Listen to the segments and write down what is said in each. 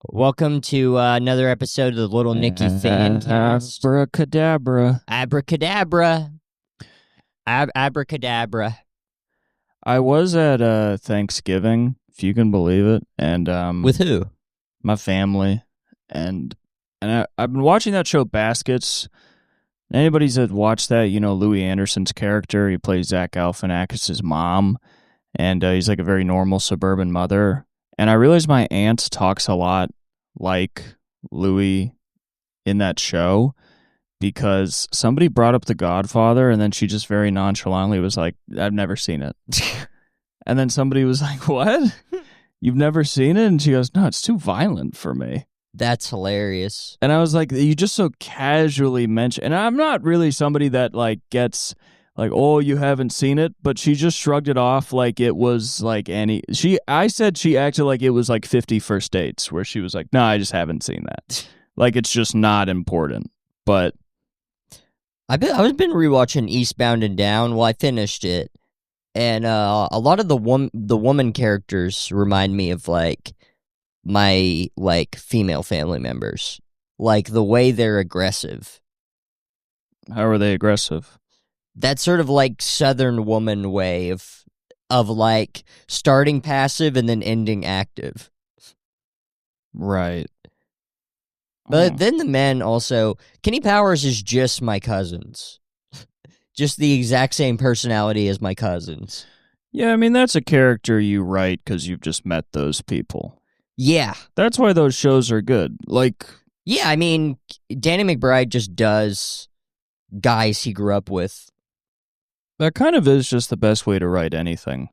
Welcome to another episode of the Little Nicky Fancast. Abracadabra. Abracadabra. Abracadabra. I was at Thanksgiving, if you can believe it, and With who? my family, and I've been watching that show Baskets. Anybody's that watched that, you know Louis Anderson's character. He plays Zach Galifianakis' mom, and he's like a very normal suburban mother. And I realized my aunt talks a lot like Louis in that show because somebody brought up The Godfather, and then she just very nonchalantly was like, I've never seen it. And then somebody was like, what? You've never seen it? And she goes, no, it's too violent for me. That's hilarious. And I was like, you just so casually mention, and I'm not really somebody that like gets like, oh, you haven't seen it, but she just shrugged it off like it was like I said she acted like it was like 50 First Dates, where she was like, no, I just haven't seen that. Like, it's just not important. But I've been rewatching Eastbound and Down. Well, I finished it, and a lot of the woman characters remind me of like my like female family members, like the way they're aggressive. how are they aggressive? That sort of like Southern woman way of like starting passive and then ending active. Right. But then the men also, Kenny Powers is just my cousins. Just the exact same personality as my cousins. Yeah, I mean, that's a character you write because you've just met those people. Yeah. That's why those shows are good. Like, Yeah, I mean, Danny McBride just does guys he grew up with. that kind of is just the best way to write anything.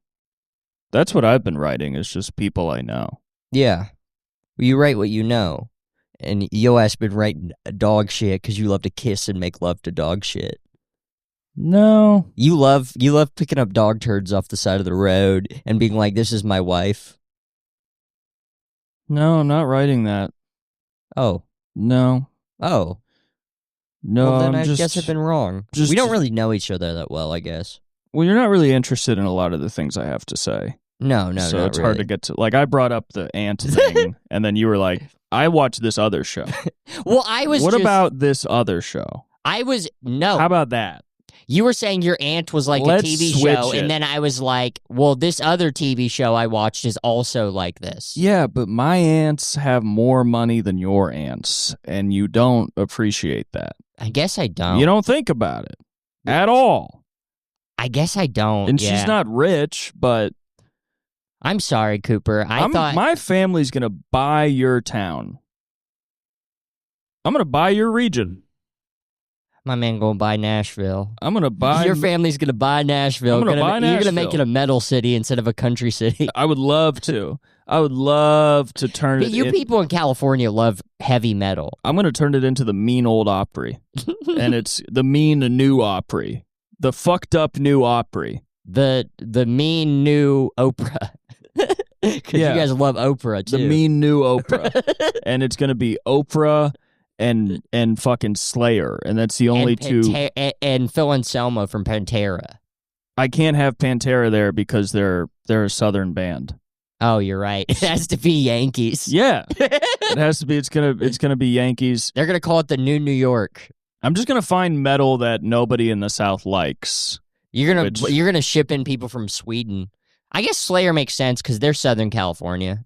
That's what I've been writing, is just people I know. Yeah. You write what you know. And yo ass been writing dog shit because you love to kiss and make love to dog shit. No. You love picking up dog turds off the side of the road and being like, this is my wife. No, I'm not writing that. Oh. No. Oh. No, Well, then I'm I just... guess I've been wrong. just- We don't really know each other that well, I guess. Well, you're not really interested in a lot of the things I have to say. No, so not it's hard to really. get to... Like, I brought up the ant thing, and then you were like, I watched this other show. Well, I was What just... about this other show? No. How about that? You were saying your aunt was like Let's a TV switch show, it. and then I was like, well, this other TV show I watched is also like this. Yeah, but my aunts have more money than your aunts, and you don't appreciate that. I guess I don't. You don't think about it at all. I guess I don't. And yeah. she's not rich, but I'm sorry, Cooper. I thought... my family's going to buy your town. I'm going to buy your region. My man gonna buy Nashville. I'm going to buy... Your family's gonna buy Nashville. I'm gonna buy You're gonna make Nashville. it a metal city instead of a country city. I would love to. I would love to turn But it... you people in California love heavy metal. I'm going to turn it into the mean old Opry. And it's the mean new Opry. The fucked up new Opry. The mean new Oprah. Because Yeah. you guys love Oprah too. The mean new Oprah. And it's going to be Oprah and fucking Slayer. And that's the only two. And Phil Anselmo from Pantera. I can't have Pantera there because they're a Southern band. Oh, you're right. It has to be Yankees. Yeah. It has to be. It's gonna be Yankees. They're gonna call it the New York. I'm just gonna find metal that nobody in the South likes. You're gonna ship in people from Sweden. I guess Slayer makes sense because they're Southern California.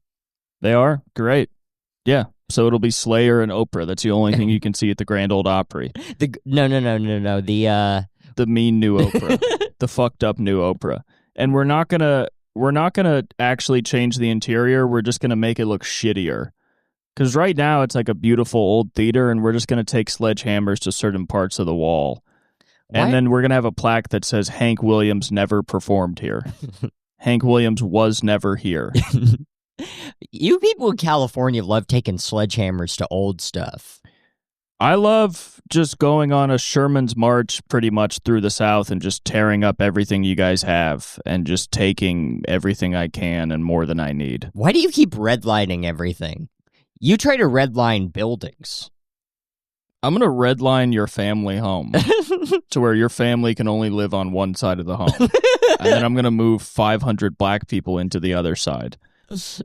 They are? Great. Yeah. So it'll be Slayer and Oprah. That's the only thing you can see at the Grand Old Opry. No. The mean new Oprah. The fucked up new Oprah. And we're not gonna actually change the interior. We're just gonna make it look shittier. Because right now it's like a beautiful old theater, and we're just gonna take sledgehammers to certain parts of the wall. Why? And then we're gonna have a plaque that says Hank Williams never performed here. Hank Williams was never here. You people in California love taking sledgehammers to old stuff. I love just going on a Sherman's march pretty much through the South and just tearing up everything you guys have and just taking everything I can and more than I need. Why do you keep redlining everything? You try to redline buildings. I'm going to redline your family home to where your family can only live on one side of the home. And then I'm going to move 500 black people into the other side.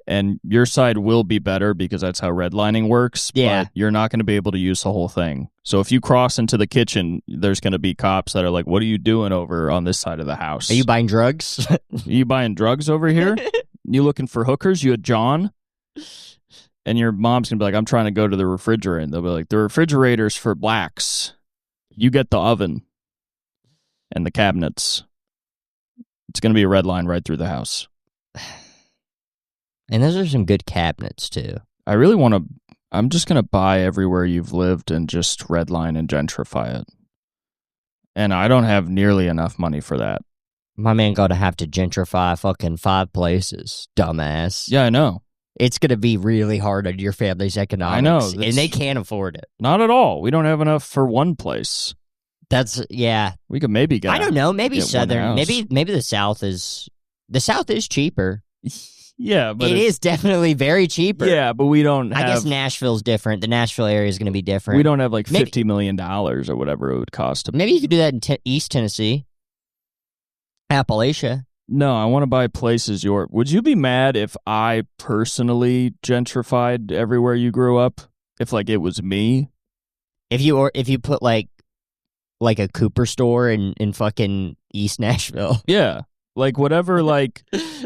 and your side will be better because that's how redlining works. Yeah. But you're not going to be able to use the whole thing. So if you cross into the kitchen, there's going to be cops that are like, "What are you doing over on this side of the house? Are you buying drugs? Are you buying drugs over here? You looking for hookers? You a John?" And your mom's going to be like, "I'm trying to go to the refrigerator." And they'll be like, "The refrigerator's for blacks. You get the oven and the cabinets." It's going to be a red line right through the house. And those are some good cabinets, too. I really want to... I'm just going to buy everywhere you've lived and just redline and gentrify it. And I don't have nearly enough money for that. My man got to have to gentrify fucking 5 places, dumbass. Yeah, I know. It's going to be really hard on your family's economics. I know. And they can't afford it. Not at all. We don't have enough for one place. Yeah. We could maybe get... I don't know. Maybe Southern. Maybe the South is... The South is cheaper. Yeah, but... It is definitely very cheaper. Yeah, but we don't have... I guess Nashville's different. The Nashville area is going to be different. We don't have like $50 million or whatever it would cost. Maybe you could do that in East Tennessee. Appalachia. No, I want to buy places Would you be mad if I personally gentrified everywhere you grew up? If like it was me? If you put like a Cooper store in fucking East Nashville. Yeah. Like whatever like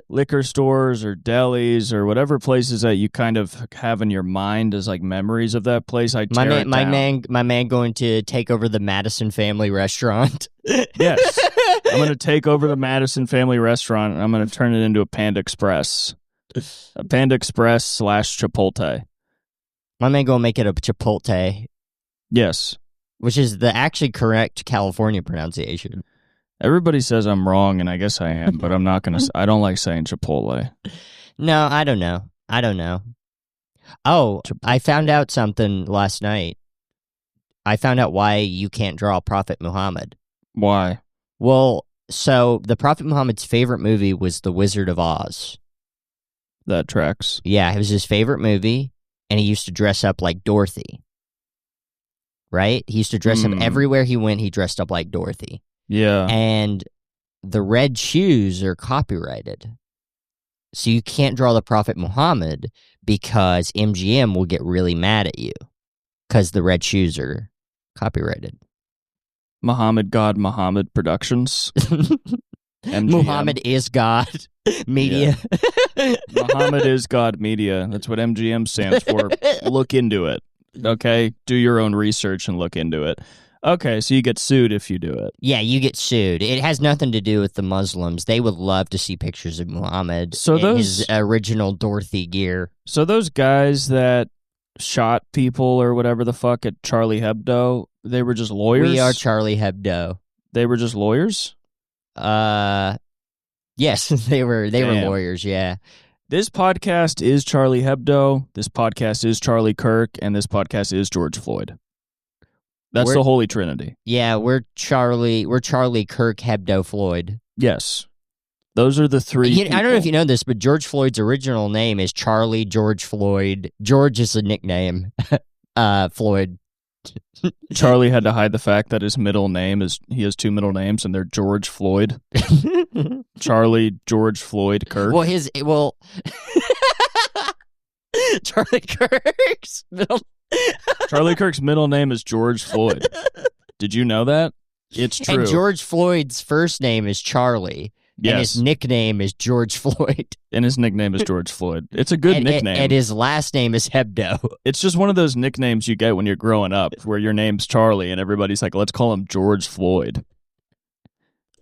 liquor stores or delis or whatever places that you kind of have in your mind as like memories of that place, I tear it down. My man going to take over the Madison family restaurant. Yes. I'm going to take over the Madison family restaurant and I'm going to turn it into a Panda Express. A Panda Express / Chipotle. My man going to make it a Chipotle. Yes. Which is the actually correct California pronunciation. Everybody says I'm wrong, and I guess I am, but I'm not going to... I don't like saying Chipotle. No, I don't know. Oh, I found out something last night. I found out why you can't draw Prophet Muhammad. Why? Well, so the Prophet Muhammad's favorite movie was The Wizard of Oz. That tracks. Yeah, it was his favorite movie, and he used to dress up like Dorothy. Right? He used to dress up everywhere he went, he dressed up like Dorothy. Yeah. And the red shoes are copyrighted. So you can't draw the Prophet Muhammad because MGM will get really mad at you because the red shoes are copyrighted. Muhammad Productions. MGM. Muhammad is God Media. Yeah. Muhammad is God Media. That's what MGM stands for. Look into it. Okay? Do your own research and look into it. Okay, so you get sued if you do it. Yeah, you get sued. It has nothing to do with the Muslims. They would love to see pictures of Muhammad in his original Dorothy gear. So those guys that shot people or whatever the fuck at Charlie Hebdo, they were just lawyers? We are Charlie Hebdo. They were just lawyers? Yes, they were lawyers, yeah. This podcast is Charlie Hebdo, this podcast is Charlie Kirk, and this podcast is George Floyd. That's the Holy Trinity. Yeah, we're Charlie Kirk Hebdo Floyd. Yes. Those are the three people. I don't know if you know this, but George Floyd's original name is Charlie George Floyd. George is a nickname. Floyd. Charlie had to hide the fact that his middle name he has 2 middle names and they're George Floyd. Charlie George Floyd Kirk. Charlie Kirk's middle Charlie Kirk's middle name is George Floyd. Did you know that? It's true. And George Floyd's first name is Charlie. Yes. And his nickname is George Floyd. And his nickname is George Floyd. It's a good nickname. And his last name is Hebdo. It's just one of those nicknames you get when you're growing up where your name's Charlie and everybody's like, let's call him George Floyd.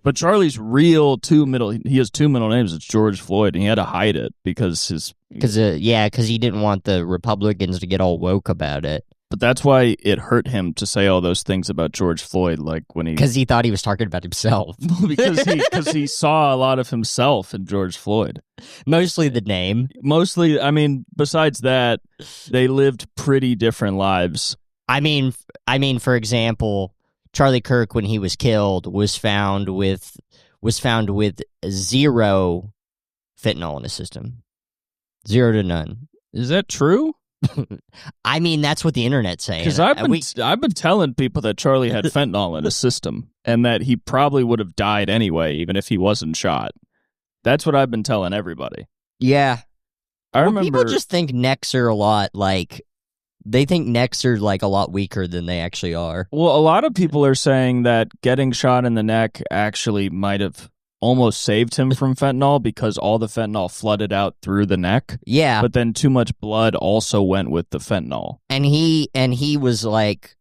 But Charlie's real he has 2 middle names. It's George Floyd, and he had to hide it because he didn't want the Republicans to get all woke about it. But that's why it hurt him to say all those things about George Floyd, like when because he thought he was talking about himself. because he saw a lot of himself in George Floyd. Mostly the name. Mostly, I mean, besides that, they lived pretty different lives. I mean, for example, Charlie Kirk, when he was killed, was found with 0 fentanyl in his system. 0 to none. Is that true? I mean, that's what the internet's saying. Because I've been telling people that Charlie had fentanyl in his system and that he probably would have died anyway, even if he wasn't shot. That's what I've been telling everybody. Yeah. I Well, remember people just think necks are a lot like they think necks are like a lot weaker than they actually are. Well, a lot of people are saying that getting shot in the neck actually might have almost saved him from fentanyl because all the fentanyl flooded out through the neck. Yeah, But then too much blood also went with the fentanyl. and he was like,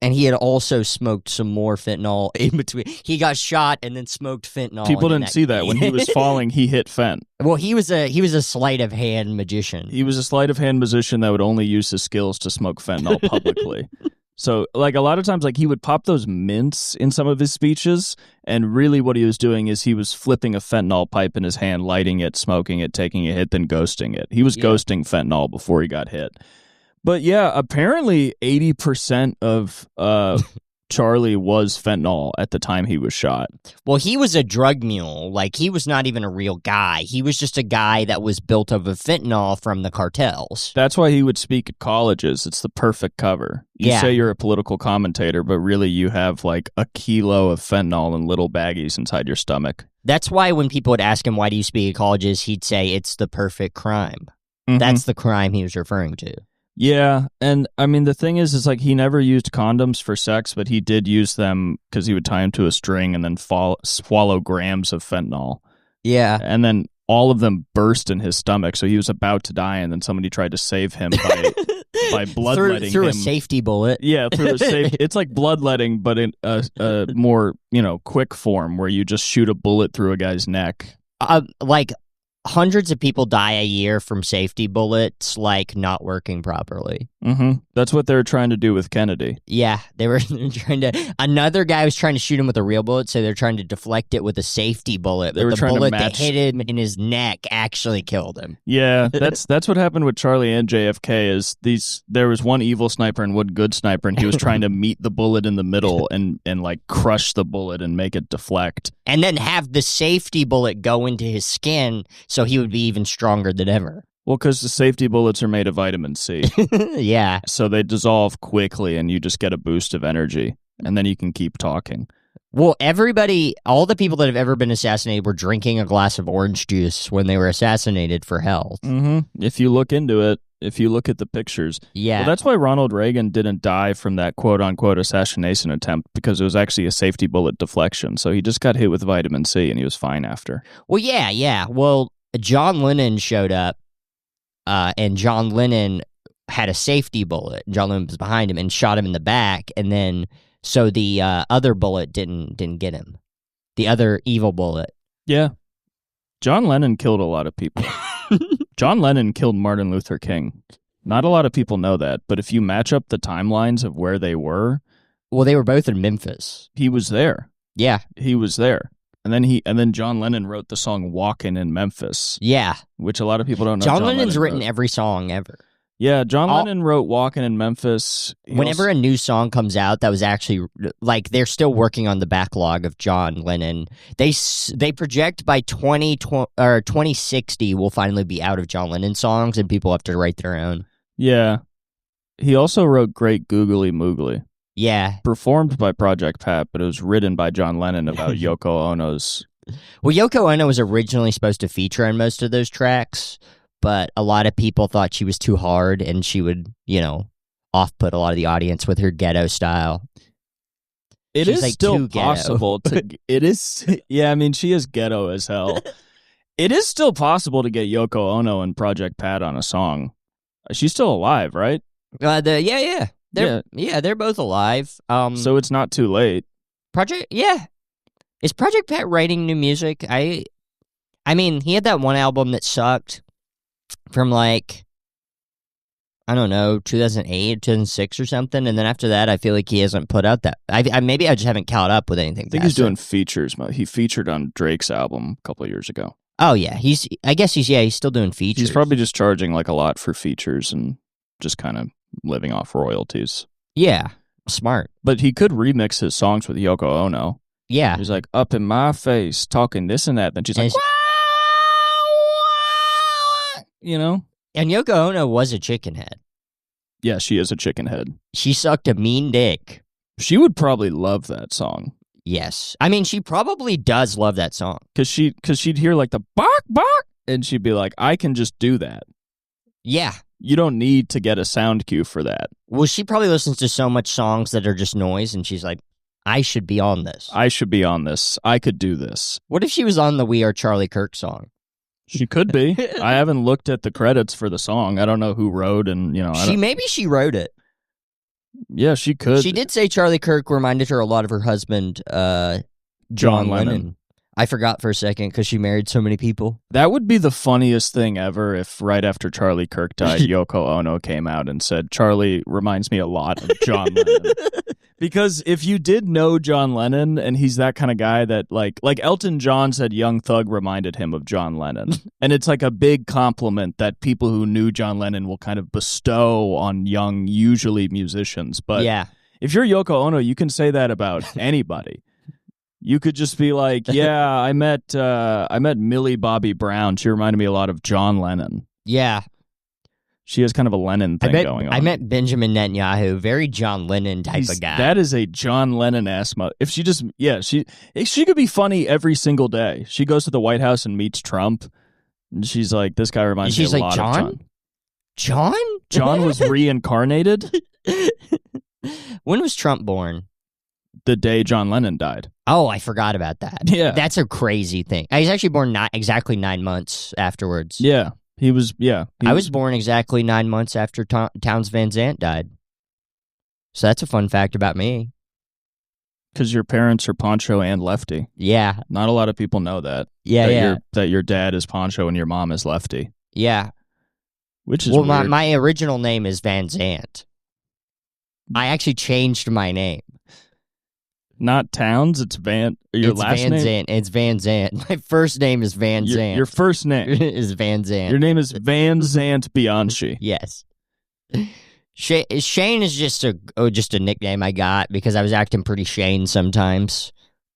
and he had also smoked some more fentanyl in between. He got shot and then smoked fentanyl. People didn't see that. When he was falling, he hit fent. Well, he was a sleight of hand magician. He was a sleight of hand musician that would only use his skills to smoke fentanyl publicly. So, like, a lot of times, like, he would pop those mints in some of his speeches, and really what he was doing is he was flipping a fentanyl pipe in his hand, lighting it, smoking it, taking a hit, then ghosting it. He was ghosting fentanyl before he got hit. But yeah, apparently 80% of Charlie was fentanyl at the time he was shot. Well, he was a drug mule. Like, he was not even a real guy. He was just a guy that was built of a fentanyl from the cartels. That's why he would speak at colleges. It's the perfect cover. You say you're a political commentator, but really you have like a kilo of fentanyl in little baggies inside your stomach. That's why when people would ask him, why do you speak at colleges, he'd say, it's the perfect crime. Mm-hmm. That's the crime he was referring to. Yeah, and I mean, the thing is like he never used condoms for sex, but he did use them because he would tie them to a string and then swallow grams of fentanyl. Yeah. And then all of them burst in his stomach, so he was about to die, and then somebody tried to save him by bloodletting through him. A safety bullet. Yeah, through a safe. It's like bloodletting, but in a more, quick form where you just shoot a bullet through a guy's neck. Like, hundreds of people die a year from safety bullets, like, not working properly. Mm-hmm. That's what they were trying to do with Kennedy. Yeah, they were trying to... Another guy was trying to shoot him with a real bullet, so they're trying to deflect it with a safety bullet. They were trying bullet to match... that hit him in his neck actually killed him. Yeah, that's what happened with Charlie and JFK, is there was one evil sniper and one good sniper, and he was trying to meet the bullet in the middle and like crush the bullet and make it deflect. And then have the safety bullet go into his skin so he would be even stronger than ever. Well, because the safety bullets are made of vitamin C. Yeah. So they dissolve quickly and you just get a boost of energy. And then you can keep talking. Well, all the people that have ever been assassinated were drinking a glass of orange juice when they were assassinated for health. Mm-hmm. If you look into it, if you look at the pictures. Yeah. Well, that's why Ronald Reagan didn't die from that quote-unquote assassination attempt, because it was actually a safety bullet deflection. So he just got hit with vitamin C and he was fine after. Well, yeah. Well, John Lennon showed up, and John Lennon had a safety bullet. John Lennon was behind him and shot him in the back, and then so the other bullet didn't get him. The other evil bullet. Yeah. John Lennon killed a lot of people. John Lennon killed Martin Luther King. Not a lot of people know that, but if you match up the timelines of where they were... Well, they were both in Memphis. He was there. Yeah. He was there. And then John Lennon wrote the song Walkin' in Memphis. Yeah. Which a lot of people don't know. John Lennon's written every song ever. Yeah, John Lennon wrote Walkin' in Memphis. Whenever a new song comes out that was actually, like, they're still working on the backlog of John Lennon. They project by 2060 we'll finally be out of John Lennon songs and people have to write their own. Yeah. He also wrote Great Googly Moogly. Yeah. Performed by Project Pat, but it was written by John Lennon about Yoko Ono's... Well, Yoko Ono was originally supposed to feature on most of those tracks, but a lot of people thought she was too hard and she would, off-put a lot of the audience with her ghetto style. She's is like still possible to... It is... Yeah, I mean, she is ghetto as hell. It is still possible to get Yoko Ono and Project Pat on a song. She's still alive, right? Yeah. They're both alive. So it's not too late. Is Project Pat writing new music? I mean, he had that one album that sucked from like, I don't know, 2008, 2006 or something, and then after that, I feel like he hasn't put out that. Maybe I just haven't caught up with anything. I think he's doing features. He featured on Drake's album a couple of years ago. Oh yeah, he's still doing features. He's probably just charging like a lot for features and just kind of living off royalties. Yeah, smart. But he could remix his songs with Yoko Ono. Yeah. He's like, up in my face, talking this and that. Then she's like, And Yoko Ono was a chicken head. Yeah, she is a chicken head. She sucked a mean dick. She would probably love that song. Yes. I mean, she probably does love that song. Because she'd hear like the bark, bark, and she'd be like, I can just do that. Yeah. You don't need to get a sound cue for that. Well, she probably listens to so much songs that are just noise, and she's like, I should be on this. I should be on this. I could do this. What if she was on the We Are Charlie Kirk song? She could be. I haven't looked at the credits for the song. I don't know who wrote, and Maybe she wrote it. Yeah, she could. She did say Charlie Kirk reminded her a lot of her husband, John Lennon. I forgot for a second because she married so many people. That would be the funniest thing ever if right after Charlie Kirk died, Yoko Ono came out and said, Charlie reminds me a lot of John Lennon. Because if you did know John Lennon, and he's that kind of guy that, like Elton John said Young Thug reminded him of John Lennon. And it's like a big compliment that people who knew John Lennon will kind of bestow on young, usually musicians. But yeah. If you're Yoko Ono, you can say that about anybody. You could just be like, yeah, I met Millie Bobby Brown. She reminded me a lot of John Lennon. Yeah. She has kind of a Lennon thing going on. I met Benjamin Netanyahu, very John Lennon type of guy. That is a John Lennon-ass if she just, she could be funny every single day. She goes to the White House and meets Trump, and she's like, this guy reminds me a lot of John. John? John was reincarnated? When was Trump born? The day John Lennon died. Oh, I forgot about that. Yeah. That's a crazy thing. He's actually born exactly 9 months afterwards. Yeah. He was. I was born exactly 9 months after Townes Van Zandt died. So that's a fun fact about me. Because your parents are Poncho and Lefty. Yeah. Not a lot of people know that. Yeah, that your dad is Poncho and your mom is Lefty. Yeah. Which is weird. My original name is Van Zandt. I actually changed my name. Not Towns, it's Van. Your last Van name? Zandt. It's Van Zandt. My first name is Van Zandt. Your first name is Van Zandt. Your name is Van Zandt Bianchi. Yes. Shane is just a nickname I got because I was acting pretty Shane sometimes.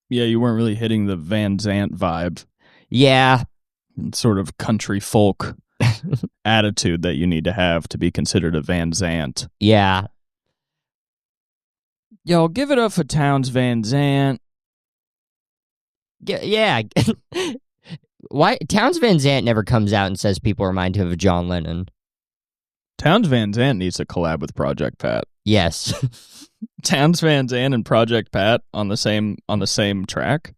Yeah, you weren't really hitting the Van Zandt vibe. Yeah. Sort of country folk attitude that you need to have to be considered a Van Zandt. Yeah. Yo, give it up for Townes Van Zandt. Yeah. Why Townes Van Zandt never comes out and says people remind him of John Lennon? Townes Van Zandt needs to collab with Project Pat. Yes. Townes Van Zandt and Project Pat on the same track.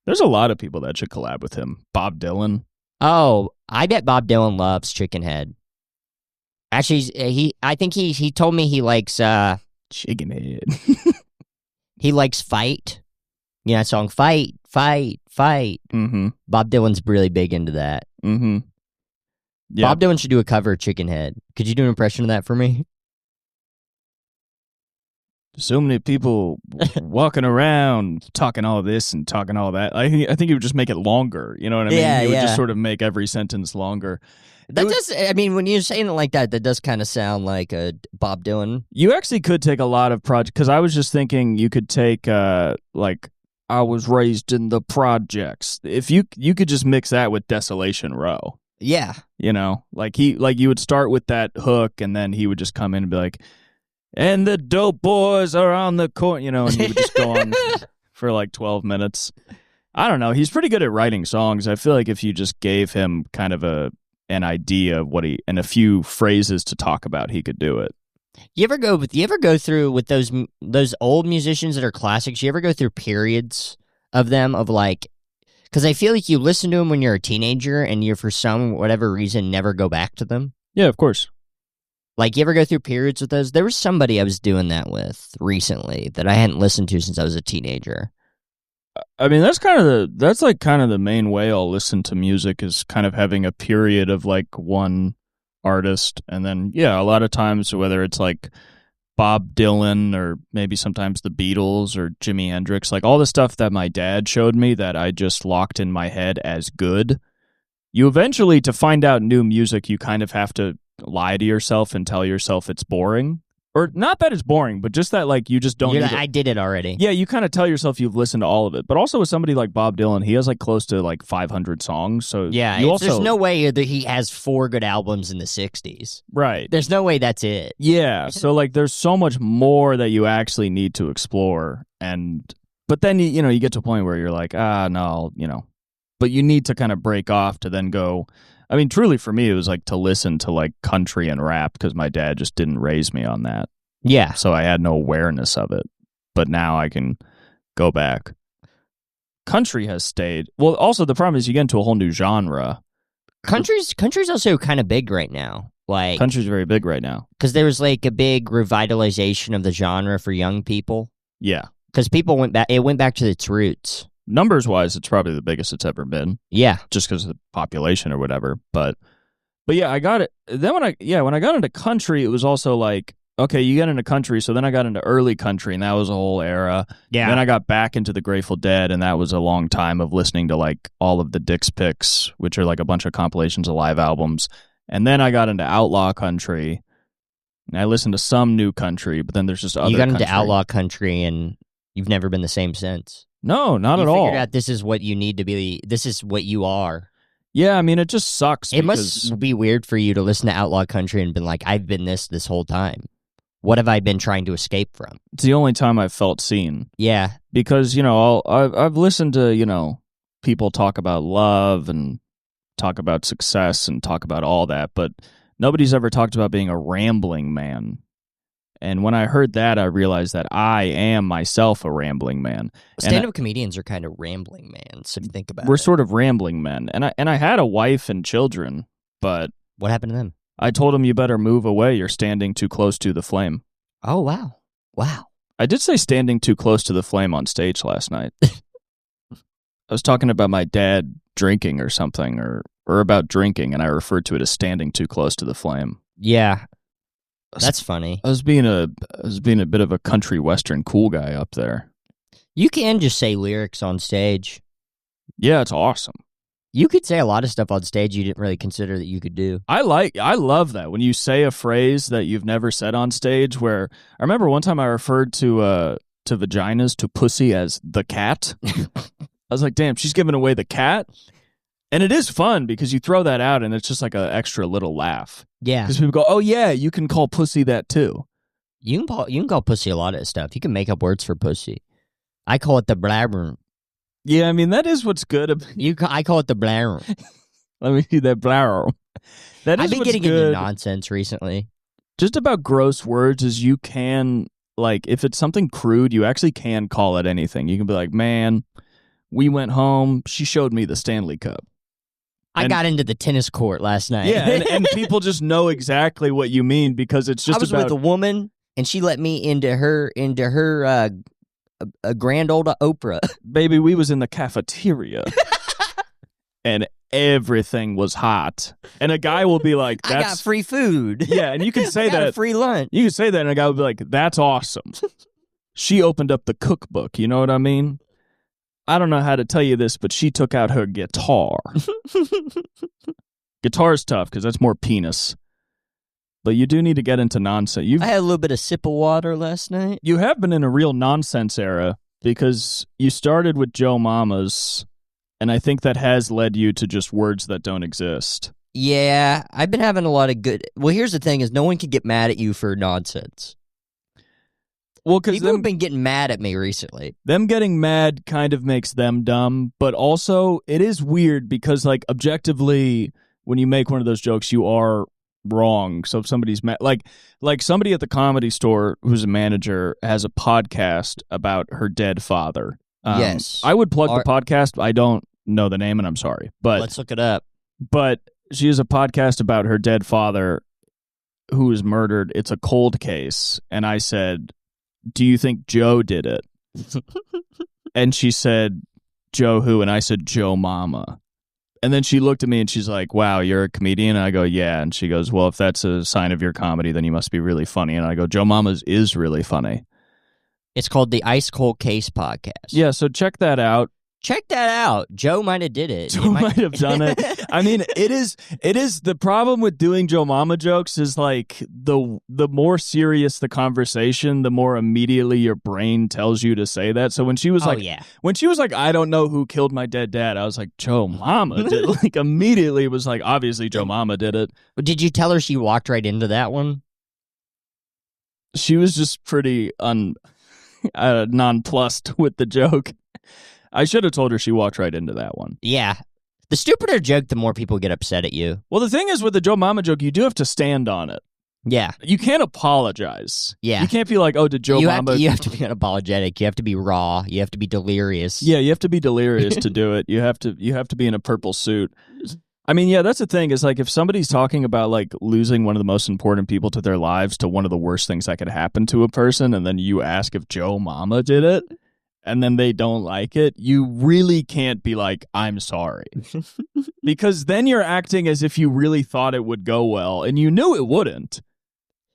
There's a lot of people that should collab with him. Bob Dylan. Oh, I bet Bob Dylan loves Chicken Head. Actually, I think he told me he likes Chicken Head. He likes Fight. You know that song, Fight, Fight, Fight. Mm-hmm. Bob Dylan's really big into that. Mm-hmm. Yeah. Bob Dylan should do a cover of Chicken Head. Could you do an impression of that for me? So many people walking around talking all this and talking all that. I think it would just make it longer. You know what I mean? Yeah, it would just sort of make every sentence longer. When you're saying it like that does kind of sound like a Bob Dylan. You actually could take a lot of projects, because I was just thinking you could take, like, I was raised in the projects. If you could just mix that with Desolation Row. Yeah. You know, you would start with that hook, and then he would just come in and be like, and the dope boys are on the court, you know, and he would just go on for like 12 minutes. I don't know. He's pretty good at writing songs. I feel like if you just gave him kind of an idea of and a few phrases to talk about, he could do it. You ever go through with those old musicians that are classics? You ever go through periods of them of like, because I feel like you listen to them when you're a teenager and you for whatever reason never go back to them. Yeah, of course. Like, you ever go through periods with those? There was somebody I was doing that with recently that I hadn't listened to since I was a teenager. I mean, that's kind of the main way I'll listen to music, is kind of having a period of like one artist, and then a lot of times whether it's like Bob Dylan or maybe sometimes the Beatles or Jimi Hendrix, like all the stuff that my dad showed me that I just locked in my head as good. You eventually, to find out new music, you kind of have to lie to yourself and tell yourself it's boring. Or not that it's boring, but just that like you just don't. I did it already. Yeah, you kind of tell yourself you've listened to all of it. But also with somebody like Bob Dylan, he has like close to like 500 songs. So yeah, there's no way that he has 4 good albums in the 60s. Right. There's no way that's it. Yeah. So like there's so much more that you actually need to explore. But then you get to a point where you're like, no, but you need to kind of break off to then go, I mean, truly for me, it was like to listen to like country and rap because my dad just didn't raise me on that. Yeah. So I had no awareness of it. But now I can go back. Country has stayed. Well, also the problem is you get into a whole new genre. Country's also kind of big right now. Like Country's very big right now. Because there was like a big revitalization of the genre for young people. Yeah. Because people went back. It went back to its roots. Numbers wise, it's probably the biggest it's ever been. Yeah. Just because of the population or whatever. But yeah, I got it. Then when I got into country, it was also like, okay, you get into country, so then I got into early country, and that was a whole era. Yeah. Then I got back into the Grateful Dead, and that was a long time of listening to like all of the Dix Picks, which are like a bunch of compilations of live albums. And then I got into outlaw country, and I listened to some new country, but then there's just other. You got into country. outlaw country, and you've never been the same since. No, not you at all. You figured out this is what you need to be. This is what you are. Yeah, I mean, it just sucks. It must be weird for you to listen to outlaw country and been like, I've been this whole time. What have I been trying to escape from? It's the only time I've felt seen. Yeah. Because, you know, I've listened to, you know, people talk about love and talk about success and talk about all that, but nobody's ever talked about being a rambling man. And when I heard that, I realized that I am myself a rambling man. Stand-up comedians are kind of rambling man, so if you think about it. We're sort of rambling men. And I had a wife and children, but... What happened to them? I told him, you better move away. You're standing too close to the flame. Oh, wow. Wow. I did say standing too close to the flame on stage last night. I was talking about my dad drinking or something, or about drinking, and I referred to it as standing too close to the flame. Yeah. That's funny. I was being a bit of a country western cool guy up there. You can just say lyrics on stage. Yeah, it's awesome. You could say a lot of stuff on stage you didn't really consider that you could do. I love that when you say a phrase that you've never said on stage. Where I remember one time I referred to vaginas, to pussy, as the cat. I was like, damn, she's giving away the cat. And it is fun because you throw that out and it's just like an extra little laugh. Yeah. Because people go, oh yeah, you can call pussy that too. You can call pussy a lot of stuff. You can make up words for pussy. I call it the blabber. Yeah, I mean, that is what's good. I call it the blabber. Let me see that blabber. That is I've been what's getting good. into nonsense recently. Just about gross words is you can, like, if it's something crude, you actually can call it anything. You can be like, man, we went home. She showed me the Stanley Cup. I got into the tennis court last night. Yeah, and people just know exactly what you mean because it's just I was with a woman, and she let me into her a grand old Oprah. Baby, we was in the cafeteria, and everything was hot. And a guy will be like, I got free food. Yeah, and you can say I got that. A free lunch. You can say that, and a guy will be like, that's awesome. She opened up the cookbook, you know what I mean? I don't know how to tell you this, but she took out her guitar. Guitar's tough because that's more penis. But you do need to get into nonsense. I had a little bit of sip of water last night. You have been in a real nonsense era because you started with Joe Mama's, and I think that has led you to just words that don't exist. Yeah, I've been having a lot of good... Well, here's the thing is no one can get mad at you for nonsense. Well, because people have been getting mad at me recently. Them getting mad kind of makes them dumb, but also it is weird because, like, objectively, when you make one of those jokes, you are wrong. So if somebody's mad, like somebody at the Comedy Store who's a manager has a podcast about her dead father. Yes, I would plug the podcast. I don't know the name, and I'm sorry, but let's look it up. But she has a podcast about her dead father who was murdered. It's a cold case, and I said, do you think Joe did it? And she said, Joe who? And I said, Joe Mama. And then she looked at me and she's like, wow, you're a comedian? And I go, yeah. And she goes, well, if that's a sign of your comedy, then you must be really funny. And I go, Joe Mama's is really funny. It's called the Ice Cold Case Podcast. Yeah, so check that out. Check that out. Joe might have did it. Joe might have done it. I mean, it is the problem with doing Joe Mama jokes is like the more serious the conversation, the more immediately your brain tells you to say that. So when she was like, I don't know who killed my dead dad, I was like, Joe Mama did it. Like immediately it was like, obviously Joe Mama did it. Did you tell her she walked right into that one? She was just pretty nonplussed with the joke. I should have told her she walked right into that one. Yeah. The stupider a joke, the more people get upset at you. Well, the thing is, with the Joe Mama joke, you do have to stand on it. Yeah. You can't apologize. Yeah. You can't be like, oh, did Joe Mama... You have to be unapologetic. You have to be raw. You have to be delirious. Yeah, you have to be delirious to do it. You have to be in a purple suit. I mean, yeah, that's the thing. Is like if somebody's talking about like losing one of the most important people to their lives to one of the worst things that could happen to a person, and then you ask if Joe Mama did it, and then they don't like it, you really can't be like, I'm sorry. Because then you're acting as if you really thought it would go well, and you knew it wouldn't.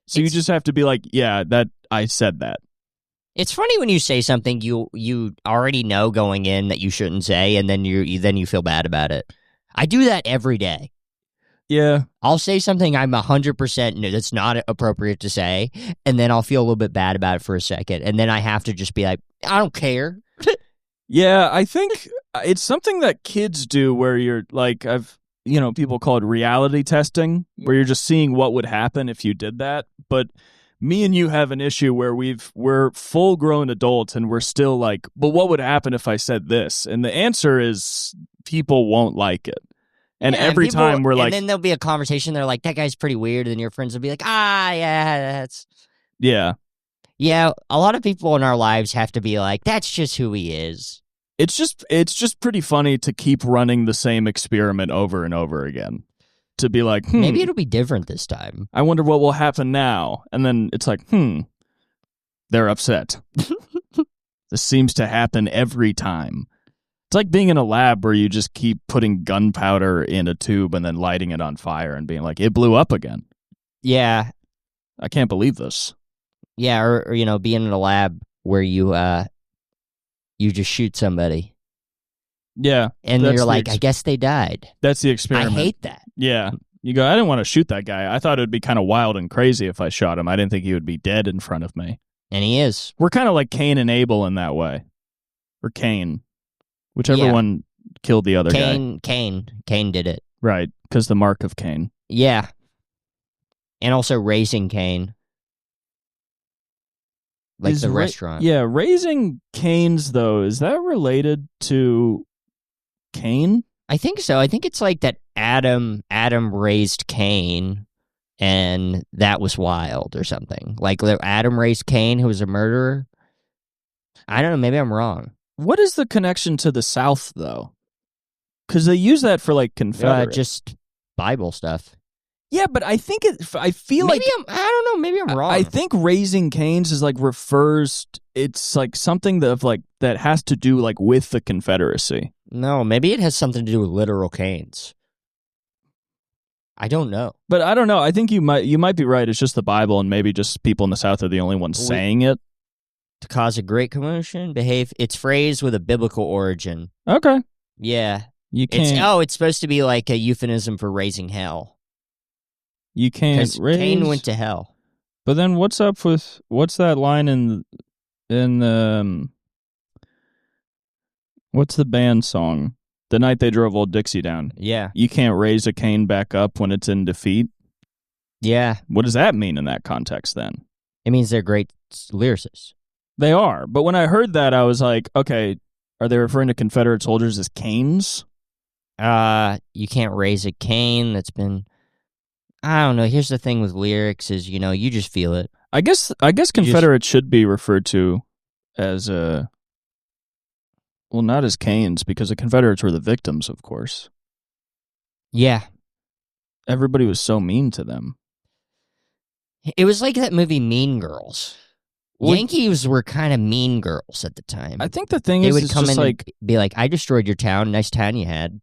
So you just have to be like, yeah, that I said that. It's funny when you say something you already know going in that you shouldn't say, and then you feel bad about it. I do that every day. Yeah. I'll say something I'm 100% no, that's not appropriate to say, and then I'll feel a little bit bad about it for a second, and then I have to just be like, I don't care. Yeah, I think it's something that kids do where you're like, people call it reality testing, where you're just seeing what would happen if you did that. But me and you have an issue where we're full grown adults and we're still like, but what would happen if I said this? And the answer is people won't like it. And every time we're like... And then there'll be a conversation, they're like, that guy's pretty weird, and your friends will be like, yeah, that's... Yeah. Yeah, a lot of people in our lives have to be like, that's just who he is. It's just pretty funny to keep running the same experiment over and over again. To be like, maybe it'll be different this time. I wonder what will happen now. And then it's like, they're upset. This seems to happen every time. It's like being in a lab where you just keep putting gunpowder in a tube and then lighting it on fire and being like, it blew up again. Yeah. I can't believe this. Yeah, or being in a lab where you just shoot somebody. Yeah. And you're like, I guess they died. That's the experiment. I hate that. Yeah. You go, I didn't want to shoot that guy. I thought it would be kind of wild and crazy if I shot him. I didn't think he would be dead in front of me. And he is. We're kind of like Cain and Abel in that way. Or Cain. Whichever one killed the other guy. Cain did it. Right, because the mark of Cain. Yeah. And also Raising Cain. Like the restaurant. Yeah, Raising Cane's, though, is that related to Cain? I think so. I think it's like that Adam raised Cain, and that was wild or something. Like Adam raised Cain, who was a murderer. I don't know. Maybe I'm wrong. What is the connection to the South, though? Because they use that for, like, Confederate. Just Bible stuff. Yeah, but I think I feel maybe I don't know. Maybe I'm wrong. I think Raising Cane's is like it's like something that has to do like with the Confederacy. No, maybe it has something to do with literal canes. I don't know. But I don't know. I think you might be right. It's just the Bible, and maybe just people in the South are the only ones saying it. To cause a great commotion, it's phrased with a biblical origin. Okay. Yeah. You can't. It's supposed to be like a euphemism for raising hell. You can't raise. Cain went to hell. But then what's that line in what's the band song? The Night They Drove Old Dixie Down. Yeah. You can't raise a Cain back up when it's in defeat. Yeah. What does that mean in that context then? It means they're great lyricists. They are. But when I heard that, I was like, okay, are they referring to Confederate soldiers as Cains? You can't raise a Cain that's been... I don't know. Here's the thing with lyrics is, you just feel it. I guess Confederates should be referred to as not as Cains, because the Confederates were the victims, of course. Yeah. Everybody was so mean to them. It was like that movie Mean Girls. Yankees were kind of mean girls at the time. I think the thing they is, would come in and be like, I destroyed your town. Nice town you had.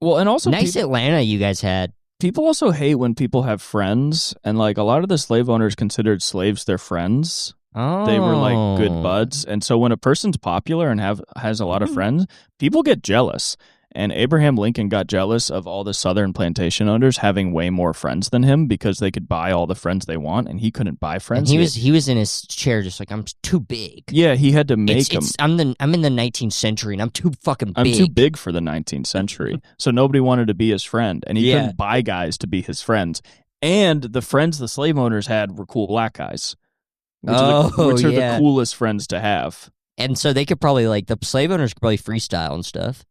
Well, and also nice Atlanta you guys had. People also hate when people have friends, and like a lot of the slave owners considered slaves their friends. Oh. They were like good buds, and so when a person's popular and has a lot of friends, people get jealous. And Abraham Lincoln got jealous of all the southern plantation owners having way more friends than him because they could buy all the friends they want, and he couldn't buy friends. And he was in his chair just like, I'm too big. Yeah, he had to make them. I'm in the 19th century, and I'm too fucking big. I'm too big for the 19th century. So nobody wanted to be his friend, and he couldn't buy guys to be his friends. And the friends the slave owners had were cool black guys, which are the coolest friends to have. And so they could probably, the slave owners could probably freestyle and stuff.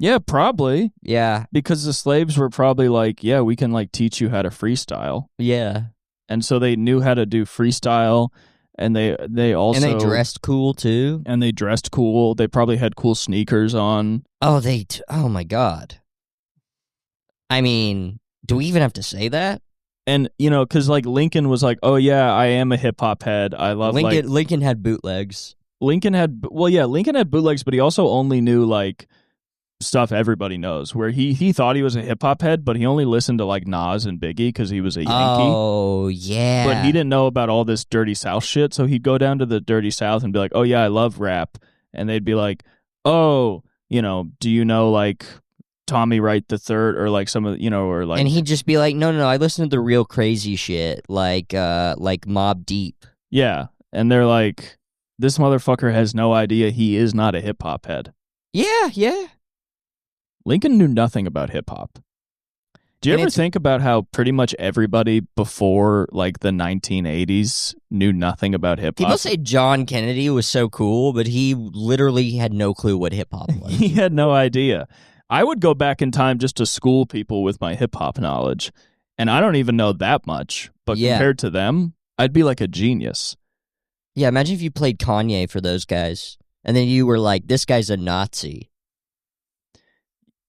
Yeah, probably. Yeah. Because the slaves were probably like, yeah, we can like teach you how to freestyle. Yeah. And so they knew how to do freestyle, and they also And they dressed cool too. and they dressed cool. They probably had cool sneakers on. Oh, oh my God. I mean, do we even have to say that? And because like Lincoln was like, oh yeah, I am a hip hop head. I love Lincoln had bootlegs. Lincoln had bootlegs, but he also only knew like stuff everybody knows. Where he thought he was a hip hop head, but he only listened to like Nas and Biggie because he was a Yankee. Oh yeah, but he didn't know about all this dirty South shit. So he'd go down to the dirty South and be like, "Oh yeah, I love rap," and they'd be like, "Oh, do you know like Tommy Wright the Third or like some of or like?" And he'd just be like, "No, I listen to the real crazy shit, like Mobb Deep." Yeah, and they're like, "This motherfucker has no idea he is not a hip hop head." Yeah. Lincoln knew nothing about hip hop. Do you ever think about how pretty much everybody before like the 1980s knew nothing about hip hop? People say John Kennedy was so cool, but he literally had no clue what hip hop was. He had no idea. I would go back in time just to school people with my hip hop knowledge, and I don't even know that much. But compared to them, I'd be like a genius. Yeah, imagine if you played Kanye for those guys, and then you were like, "This guy's a Nazi."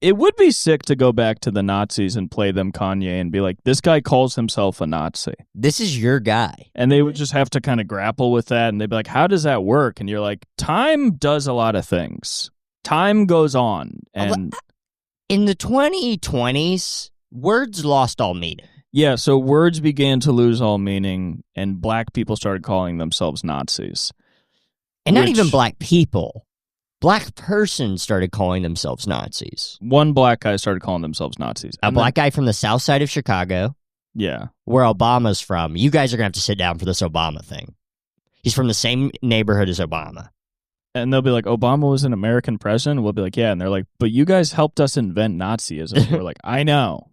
It would be sick to go back to the Nazis and play them Kanye and be like, this guy calls himself a Nazi. This is your guy. And they would just have to kind of grapple with that. And they'd be like, how does that work? And you're like, time does a lot of things. Time goes on. And in the 2020s, words lost all meaning. Yeah, so words began to lose all meaning, and black people started calling themselves Nazis. And not even black people. Black person started calling themselves Nazis. One black guy started calling themselves Nazis. A black guy from the south side of Chicago. Yeah. Where Obama's from. You guys are going to have to sit down for this Obama thing. He's from the same neighborhood as Obama. And they'll be like, Obama was an American president? We'll be like, yeah. And they're like, but you guys helped us invent Nazism. We're like, I know.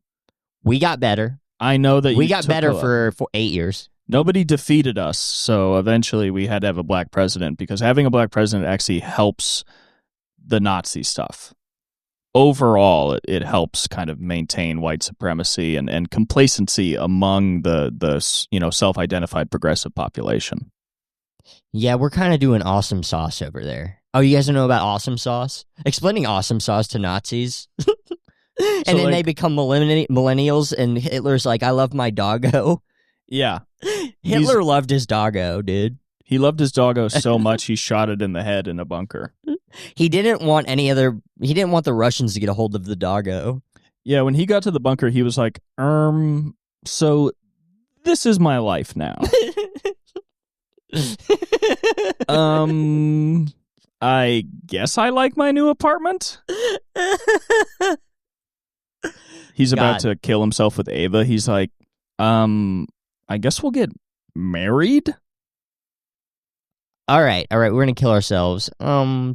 We got better. I know that we got better for 8 years. Nobody defeated us, so eventually we had to have a black president because having a black president actually helps the Nazi stuff. Overall, it helps kind of maintain white supremacy and complacency among the self-identified progressive population. Yeah, we're kind of doing awesome sauce over there. Oh, you guys don't know about awesome sauce? Explaining awesome sauce to Nazis. And so then they become millennials, and Hitler's like, I love my doggo. Yeah. Hitler loved his doggo, dude. He loved his doggo so much he shot it in the head in a bunker. He didn't want the Russians to get a hold of the doggo. Yeah, when he got to the bunker, he was like, so this is my life now. I guess I like my new apartment. He's about to kill himself with Ava. He's like, I guess we'll get married. All right, we're going to kill ourselves.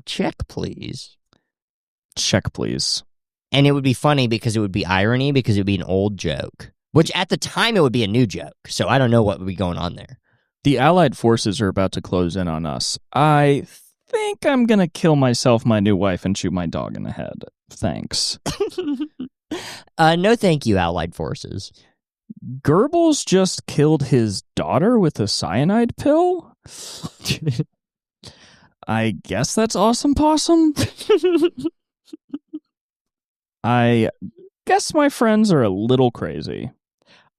Check, please. Check, please. And it would be funny because it would be irony because it would be an old joke, which at the time it would be a new joke. So I don't know what would be going on there. The Allied forces are about to close in on us. I think I'm going to kill myself, my new wife, and shoot my dog in the head. Thanks. No thank you, Allied forces. Goebbels just killed his daughter with a cyanide pill? I guess that's awesome possum. I guess my friends are a little crazy.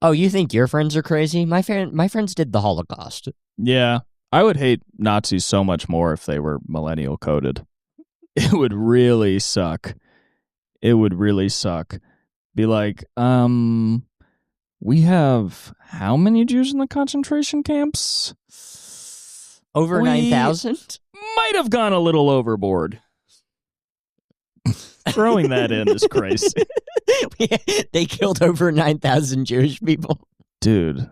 Oh, you think your friends are crazy? My friends did the Holocaust. Yeah, I would hate Nazis so much more if they were millennial coded. It would really suck. It would really suck. Be like, we have how many Jews in the concentration camps? Over 9,000? Might have gone a little overboard. Throwing that in is crazy. They killed over 9,000 Jewish people. Dude,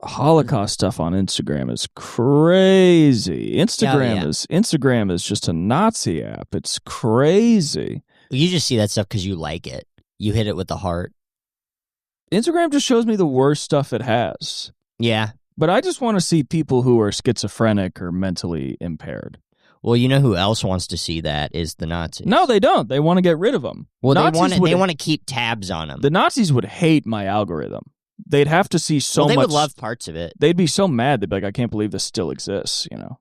Holocaust stuff on Instagram is crazy. Instagram is just a Nazi app. It's crazy. You just see that stuff because you like it. You hit it with the heart. Instagram just shows me the worst stuff it has. Yeah. But I just want to see people who are schizophrenic or mentally impaired. Well, you know who else wants to see that is the Nazis. No, they don't. They want to get rid of them. Well, they want to keep tabs on them. The Nazis would hate my algorithm. They'd have to see so much. They would love parts of it. They'd be so mad. They'd be like, I can't believe this still exists, you know.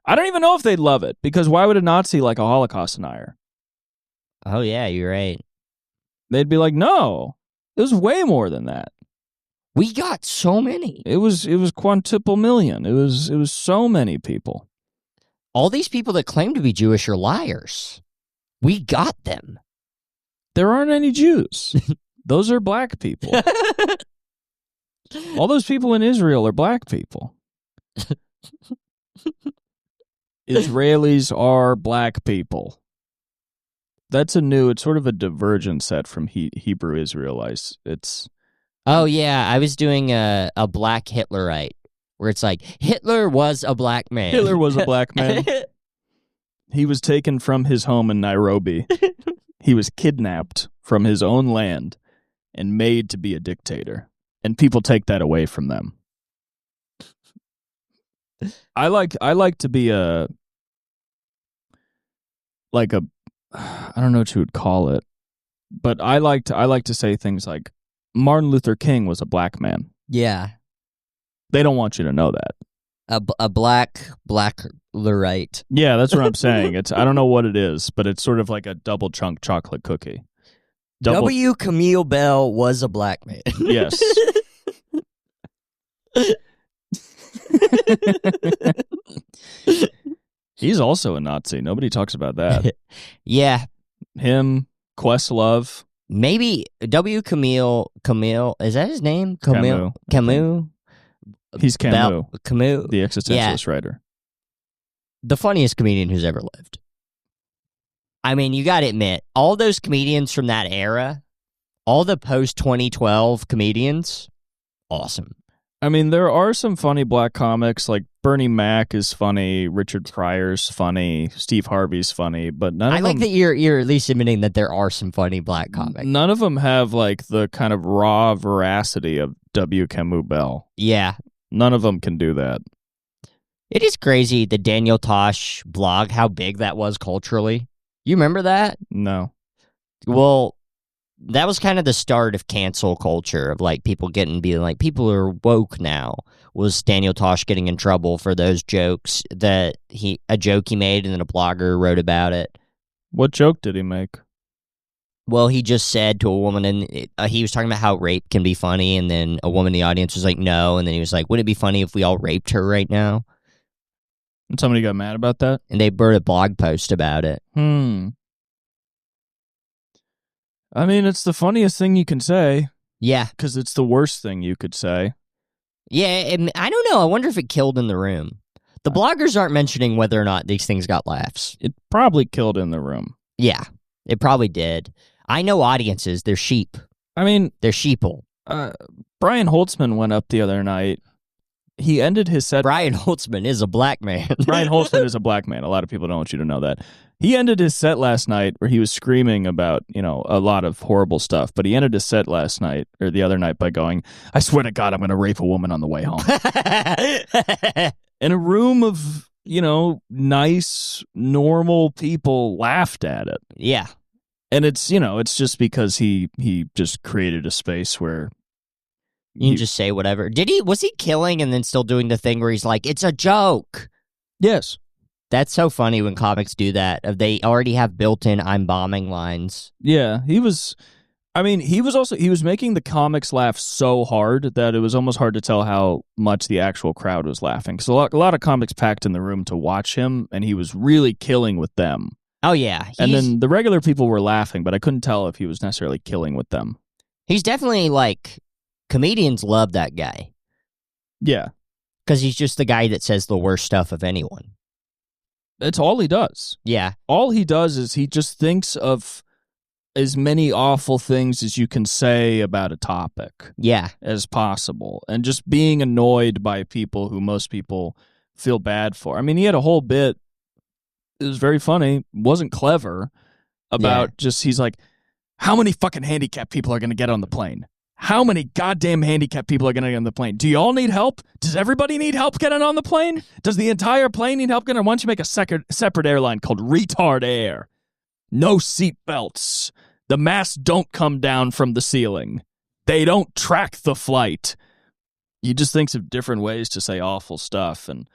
I don't even know if they'd love it, because why would a Nazi like a Holocaust denier? Oh, yeah, you're right. They'd be like, no, it was way more than that. We got so many. It was quintuple million. It was so many people. All these people that claim to be Jewish are liars. We got them. There aren't any Jews. Those are black people. All those people in Israel are black people. Israelis are black people. It's sort of a divergent set from Hebrew Israelites. Oh, yeah, I was doing a black Hitlerite, where it's like, Hitler was a black man. Hitler was a black man. He was taken from his home in Nairobi. He was kidnapped from his own land and made to be a dictator. And people take that away from them. I like to be I don't know what you would call it, but I like to say things like Martin Luther King was a black man. Yeah. They don't want you to know that. A black Lurite. Yeah, that's what I'm saying. I don't know what it is, but it's sort of like a double chunk chocolate cookie. W. Camille Bell was a black man. Yes. He's also a Nazi. Nobody talks about that. Yeah. Him, Questlove. Maybe W. Camille, is that his name? Camus? He's Camus. Camus. The existentialist writer. The funniest comedian who's ever lived. I mean, you got to admit, all those comedians from that era, all the post-2012 comedians, awesome. I mean, there are some funny black comics, like Bernie Mac is funny, Richard Pryor's funny, Steve Harvey's funny, but none of them... I like that you're at least admitting that there are some funny black comics. None of them have, like, the kind of raw veracity of W. Camus Bell. Yeah. None of them can do that. It is crazy, the Daniel Tosh blog, how big that was culturally. You remember that? No. Well, that was kind of the start of cancel culture, of like people being like, people are woke now. Was Daniel Tosh getting in trouble for those jokes a joke he made and then a blogger wrote about it? What joke did he make? Well, he just said to a woman, and he was talking about how rape can be funny, and then a woman in the audience was like, no, and then he was like, wouldn't it be funny if we all raped her right now? And somebody got mad about that? And they wrote a blog post about it. I mean, it's the funniest thing you can say. Yeah. Because it's the worst thing you could say. Yeah, I don't know. I wonder if it killed in the room. The bloggers aren't mentioning whether or not these things got laughs. It probably killed in the room. Yeah, it probably did. I know audiences. They're sheep. I mean... They're sheeple. Brian Holtzman went up the other night. He ended his set... Brian Holtzman is a black man. Brian Holtzman is a black man. A lot of people don't want you to know that. He ended his set last night where he was screaming about, a lot of horrible stuff. But he ended his set last night, or the other night, by going, I swear to God, I'm going to rape a woman on the way home. And a room of, nice, normal people laughed at it. Yeah. And it's just because he just created a space where... You can just say whatever. Was he killing and then still doing the thing where he's like, it's a joke? Yes. That's so funny when comics do that. They already have built-in I'm bombing lines. Yeah, he was making the comics laugh so hard that it was almost hard to tell how much the actual crowd was laughing. So a lot of comics packed in the room to watch him, and he was really killing with them. Oh, yeah. And then the regular people were laughing, but I couldn't tell if he was necessarily killing with them. He's definitely like... Comedians love that guy. Yeah. Because he's just the guy that says the worst stuff of anyone. That's all he does. Yeah. All he does is he just thinks of as many awful things as you can say about a topic. Yeah. As possible. And just being annoyed by people who most people feel bad for. I mean, he had a whole bit, it was very funny, wasn't clever, about he's like, how many fucking handicapped people are going to get on the plane? How many goddamn handicapped people are going to get on the plane? Do you all need help? Does everybody need help getting on the plane? Does the entire plane need help getting on? Why don't you make a separate airline called Retard Air? No seat belts. The masks don't come down from the ceiling. They don't track the flight. He just thinks of different ways to say awful stuff. And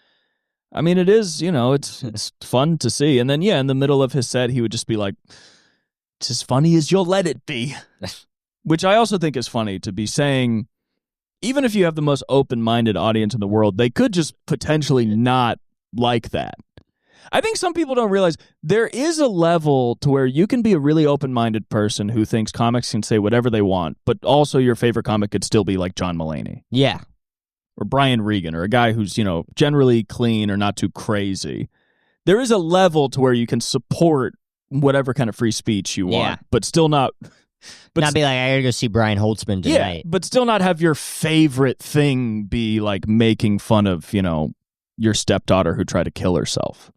I mean, it is, it's fun to see. And then, in the middle of his set, he would just be like, it's as funny as you'll let it be. Which I also think is funny to be saying, even if you have the most open-minded audience in the world, they could just potentially not like that. I think some people don't realize there is a level to where you can be a really open-minded person who thinks comics can say whatever they want, but also your favorite comic could still be like John Mulaney. Yeah. Or Brian Regan, or a guy who's, generally clean or not too crazy. There is a level to where you can support whatever kind of free speech you want, but still not... But not be like, I gotta go see Brian Holtzman tonight. Yeah, but still not have your favorite thing be like making fun of, your stepdaughter who tried to kill herself.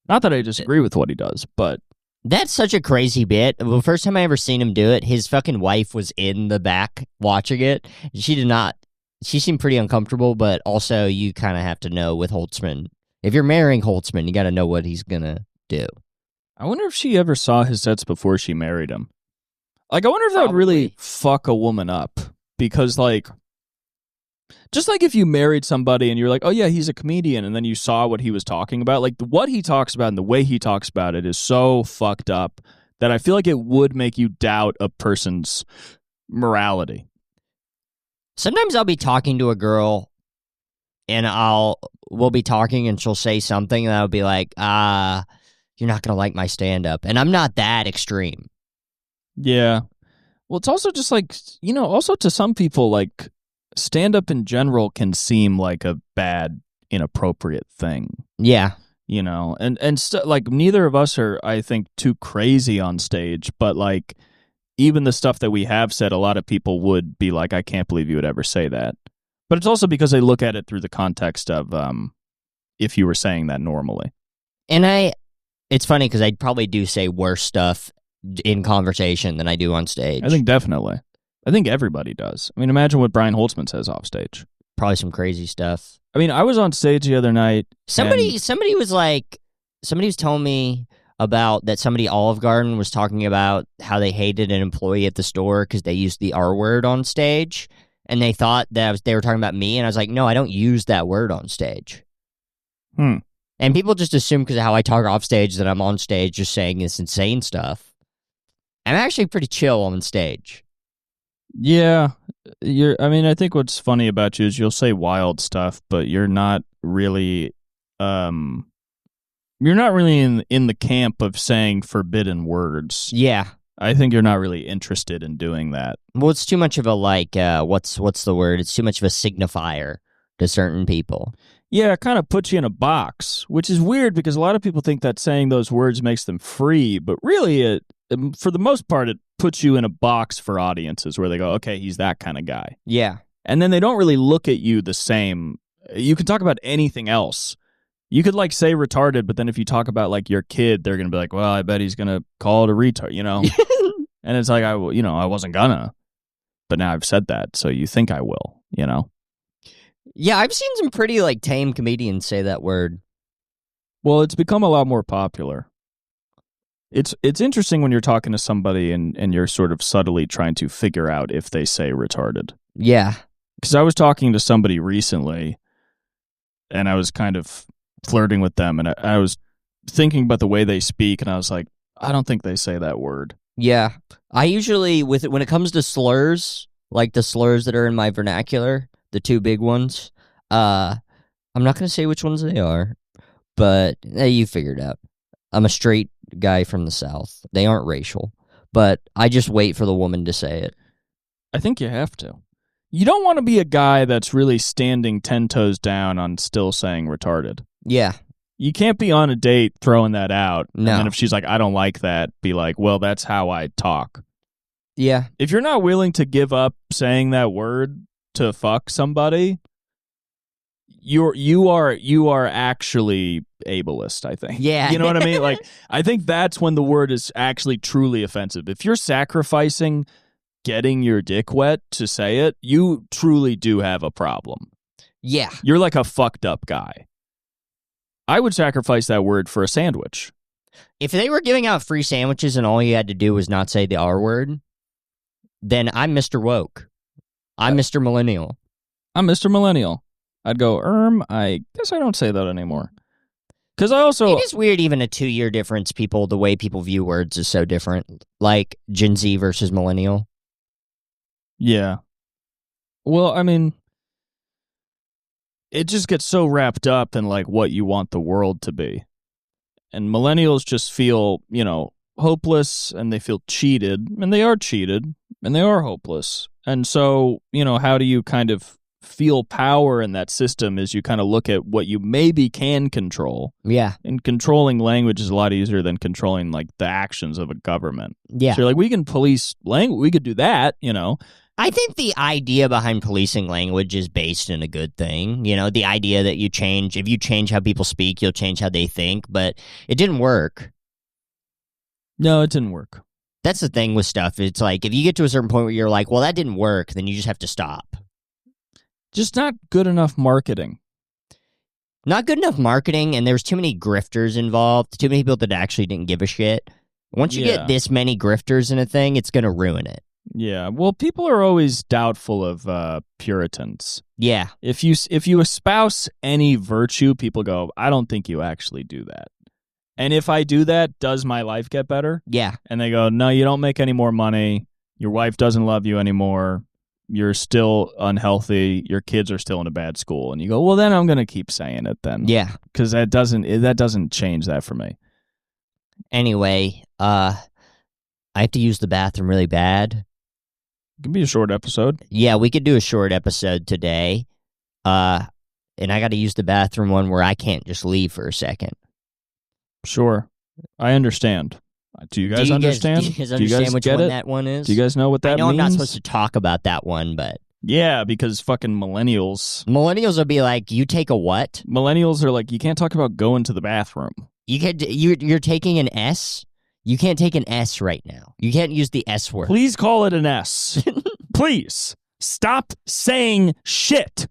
Not that I disagree with what he does, but... That's such a crazy bit. The first time I ever seen him do it, his fucking wife was in the back watching it. She did not... She seemed pretty uncomfortable, but also you kind of have to know with Holtzman. If you're marrying Holtzman, you gotta know what he's gonna do. I wonder if she ever saw his sets before she married him. Like, I wonder if that would really fuck a woman up. Because, like, just like if you married somebody and you're like, oh, yeah, he's a comedian, and then you saw what he was talking about, like, what he talks about and the way he talks about it is so fucked up that I feel like it would make you doubt a person's morality. Sometimes I'll be talking to a girl, and we'll be talking, and she'll say something, and I'll be like, you're not going to like my stand-up. And I'm not that extreme. Yeah. Well, it's also just like, also to some people, like, stand-up in general can seem like a bad, inappropriate thing. Yeah. Like, neither of us are, I think, too crazy on stage, but, like, even the stuff that we have said, a lot of people would be like, I can't believe you would ever say that. But it's also because they look at it through the context of if you were saying that normally. And it's funny because I probably do say worse stuff in conversation than I do on stage. I think definitely. I think everybody does. I mean, imagine what Brian Holtzman says off stage. Probably some crazy stuff. I mean, I was on stage the other night. Somebody was telling me about that Olive Garden was talking about how they hated an employee at the store because they used the R word on stage, and they thought that they were talking about me, and I was like, no, I don't use that word on stage. And people just assume because of how I talk off stage that I'm on stage just saying this insane stuff. I'm actually pretty chill on stage. Yeah. I think what's funny about you is you'll say wild stuff, but you're not really in the camp of saying forbidden words. Yeah. I think you're not really interested in doing that. Well, it's too much of a what's the word? It's too much of a signifier to certain people. Yeah, it kind of puts you in a box, which is weird because a lot of people think that saying those words makes them free, but really for the most part, it puts you in a box for audiences where they go, okay, he's that kind of guy. Yeah. And then they don't really look at you the same. You can talk about anything else. You could, like, say retarded, but then if you talk about, like, your kid, they're going to be like, well, I bet he's going to call it a retard, And it's like, I wasn't gonna. But now I've said that, so you think I will, Yeah, I've seen some pretty, like, tame comedians say that word. Well, it's become a lot more popular. It's interesting when you're talking to somebody and you're sort of subtly trying to figure out if they say retarded. Yeah. Because I was talking to somebody recently, and I was kind of flirting with them, and I was thinking about the way they speak, and I was like, I don't think they say that word. Yeah. I usually, when it comes to slurs, like the slurs that are in my vernacular, the two big ones, I'm not going to say which ones they are, but you figured it out. I'm a straight guy from the South. They aren't racial, but I just wait for the woman to say it. I think you have to. You don't want to be a guy that's really standing 10 toes down on still saying retarded. Yeah. You can't be on a date throwing that out. No. And then if she's like, I don't like that, be like, well, that's how I talk. Yeah. If you're not willing to give up saying that word to fuck somebody, you are actually ableist, I think. Yeah. You know what I mean? Like, I think that's when the word is actually truly offensive. If you're sacrificing getting your dick wet to say it, you truly do have a problem. Yeah. You're like a fucked up guy. I would sacrifice that word for a sandwich. If they were giving out free sandwiches and all you had to do was not say the R word, then I'm Mr. Woke. I'm Mr. Millennial. I'm Mr. Millennial. I'd go, I guess I don't say that anymore. Because I also... It is weird, even a 2-year difference, the way people view words is so different. Like Gen Z versus Millennial. Yeah. Well, I mean, it just gets so wrapped up in like what you want the world to be. And millennials just feel, hopeless, and they feel cheated, and they are cheated, and they are hopeless. And so, how do you kind of feel power in that system is you kind of look at what you maybe can control. Yeah. And controlling language is a lot easier than controlling like the actions of a government. Yeah. So you're like, we can police language, we could do that, I think the idea behind policing language is based in a good thing. The idea that if you change how people speak, you'll change how they think, but it didn't work. No, it didn't work. That's the thing with stuff. It's like, if you get to a certain point where you're like, well, that didn't work, then you just have to stop. Just not good enough marketing. Not good enough marketing, and there's too many grifters involved, too many people that actually didn't give a shit. Once you get this many grifters in a thing, it's going to ruin it. Yeah, well, people are always doubtful of Puritans. Yeah. If you espouse any virtue, people go, I don't think you actually do that. And if I do that, does my life get better? Yeah. And they go, no, you don't make any more money. Your wife doesn't love you anymore. You're still unhealthy. Your kids are still in a bad school. And you go, well, then I'm going to keep saying it then. Yeah. Because that doesn't change that for me. Anyway, I have to use the bathroom really bad. It can be a short episode. Yeah, we could do a short episode today. And I got to use the bathroom one where I can't just leave for a second. Sure. I understand. Do you guys understand? Do you guys understand which one that one is? Do you guys know what that means? I know I'm not supposed to talk about that one, but... Yeah, because fucking millennials... Millennials will be like, you take a what? Millennials are like, you can't talk about going to the bathroom. You're taking an S? You can't take an S right now. You can't use the S word. Please call it an S. Please. Stop saying shit.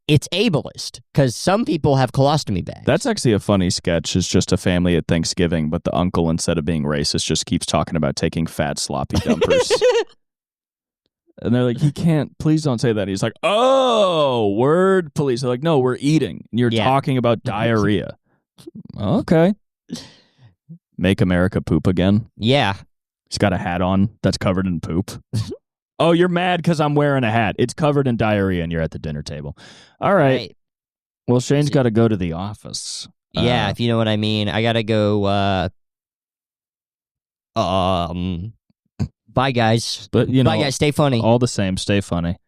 It's ableist, because some people have colostomy bags. That's actually a funny sketch. It's just a family at Thanksgiving, but the uncle, instead of being racist, just keeps talking about taking fat, sloppy dumpers. And they're like, he can't, please don't say that. He's like, oh, word police. They're like, no, we're eating. And you're talking about diarrhea. Okay. Make America poop again? Yeah. He's got a hat on that's covered in poop. Oh, you're mad because I'm wearing a hat. It's covered in diarrhea and you're at the dinner table. All right. Well, Shane's got to go to the office. Yeah, if you know what I mean. I got to go, bye, guys. But, bye, guys. Stay funny. All the same, stay funny.